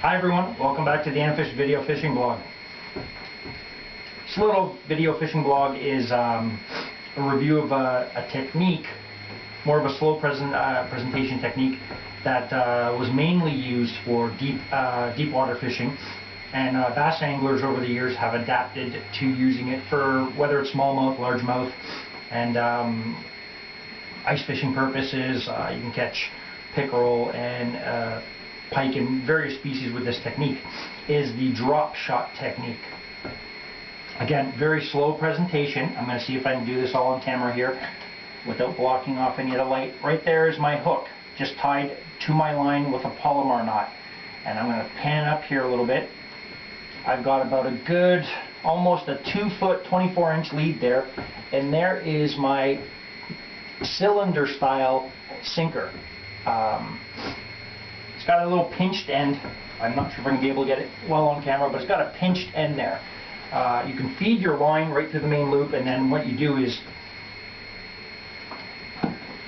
Hi everyone, welcome back to the AMFisH video fishing blog. This little video fishing blog is a review of a technique, more of a slow presentation technique that was mainly used for deep water fishing, and bass anglers over the years have adapted to using it for whether it's smallmouth, largemouth, and ice fishing purposes. You can catch pickerel and pike and various species with this technique. Is the drop shot technique. Again, very slow presentation. I'm going to see if I can do this all on camera here without blocking off any of the light. Right there is my hook, just tied to my line with a palomar knot. And I'm going to pan up here a little bit. I've got about a good, almost a 2-foot, 24-inch lead there. And there is my cylinder style sinker. It's got a little pinched end. I'm not sure if I can be able to get it well on camera, but it's got a pinched end there. You can feed your line right through the main loop, and then what you do is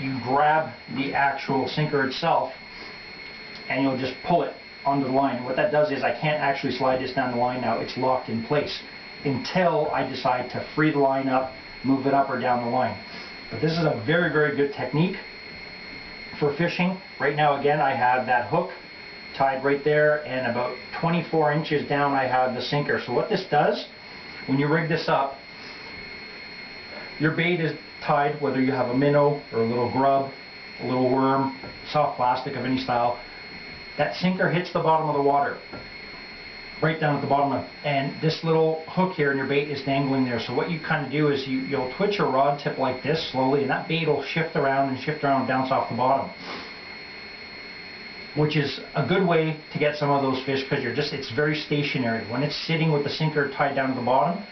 you grab the actual sinker itself and you'll just pull it onto the line. And what that does is I can't actually slide this down the line now. It's locked in place until I decide to free the line up, move it up or down the line. But this is a very, very good technique for fishing. Right now, again, I have that hook tied right there, and about 24 inches down I have the sinker. So what this does, when you rig this up, your bait is tied, whether you have a minnow or a little grub, a little worm, soft plastic of any style. That sinker hits the bottom of the water, right down at the bottom of it, and this little hook here in your bait is dangling there. So what you kind of do is you'll twitch your rod tip like this slowly, and that bait will shift around and bounce off the bottom, which is a good way to get some of those fish, because it's very stationary. When it's sitting with the sinker tied down to the bottom,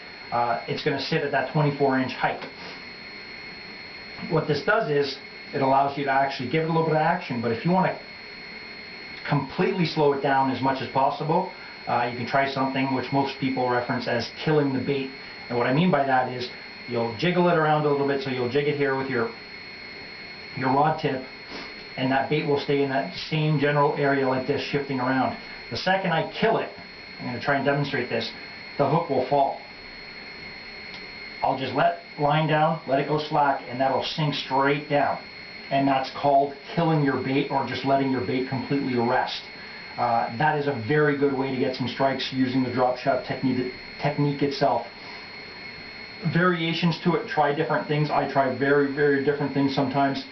it's going to sit at that 24-inch height. What this does is it allows you to actually give it a little bit of action, but if you want to completely slow it down as much as possible, you can try something which most people reference as killing the bait. And what I mean by that is you'll jiggle it around a little bit, so you'll jig it here with your rod tip, and that bait will stay in that same general area like this, shifting around. The second I kill it, I'm going to try and demonstrate this, the hook will fall. I'll just let line down, let it go slack, and that'll sink straight down. And that's called killing your bait, or just letting your bait completely rest. That is a very good way to get some strikes using the drop shot technique itself. Variations to it, try different things. I try very, very different things sometimes.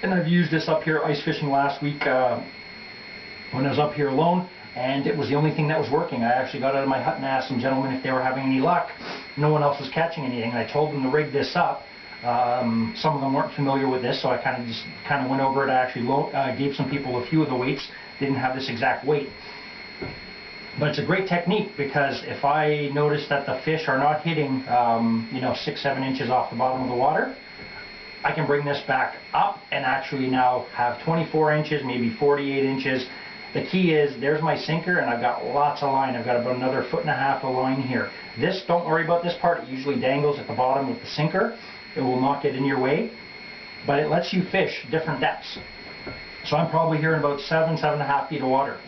And I've used this up here ice fishing last week when I was up here alone, and it was the only thing that was working. I actually got out of my hut and asked some gentlemen if they were having any luck. No one else was catching anything. I told them to rig this up. Some of them weren't familiar with this, so I kind of went over it. I actually gave some people a few of the weights. Didn't have this exact weight. But it's a great technique, because if I notice that the fish are not hitting 6-7 inches off the bottom of the water, I can bring this back up and actually now have 24 inches, maybe 48 inches. The key is, there's my sinker, and I've got lots of line. I've got about another 1.5 feet of line here. This, don't worry about this part. It usually dangles at the bottom with the sinker. It will not get in your way, but it lets you fish different depths. So I'm probably here in about 7.5 feet of water.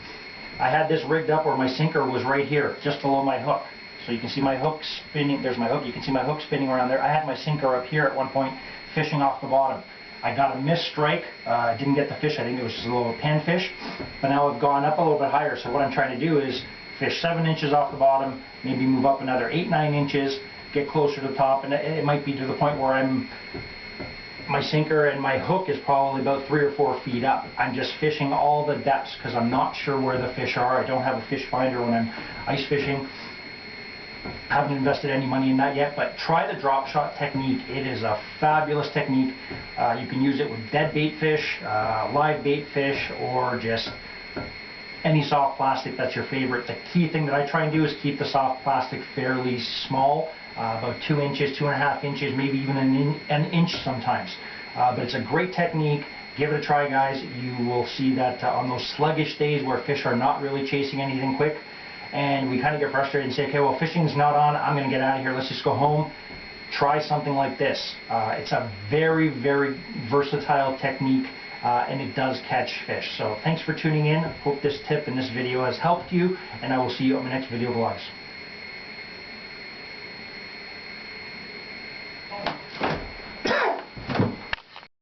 I had this rigged up where my sinker was right here, just below my hook. So you can see my hook spinning. There's my hook. You can see my hook spinning around there. I had my sinker up here at one point, fishing off the bottom. I got a missed strike. I didn't get the fish. I think it was just a little panfish. But now I've gone up a little bit higher. So what I'm trying to do is fish 7 inches off the bottom, maybe move up another 8-9 inches, get closer to the top, and it might be to the point where my sinker and my hook is probably about 3 or 4 feet up. I'm just fishing all the depths because I'm not sure where the fish are. I don't have a fish finder when I'm ice fishing. Haven't invested any money in that yet, but try the drop shot technique. It is a fabulous technique. You can use it with dead bait fish, live bait fish, or just any soft plastic that's your favorite. The key thing that I try and do is keep the soft plastic fairly small, about 2 inches, 2.5 inches, maybe even an inch sometimes. But it's a great technique. Give it a try, guys. You will see that on those sluggish days where fish are not really chasing anything quick, and we kind of get frustrated and say, okay, well, fishing's not on, I'm going to get out of here, let's just go home. Try something like this. It's a very, very versatile technique. and it does catch fish. So thanks for tuning in. Hope this tip and this video has helped you, and I will see you on my next video vlogs.